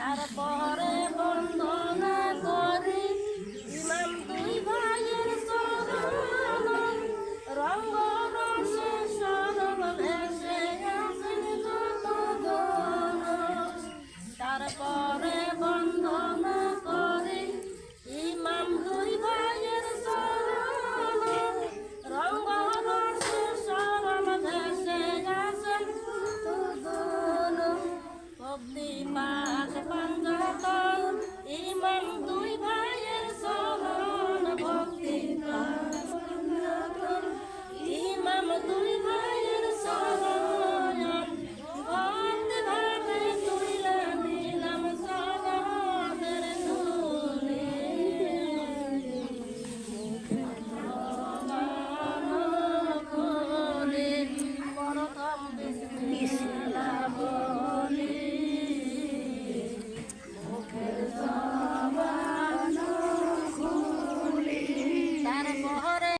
তারপরে বন্দনা করি ইমাম দুই ভাইয়ের চরণ রঙ্গ রসে সরল ভেসে আসেন যত জন তারপর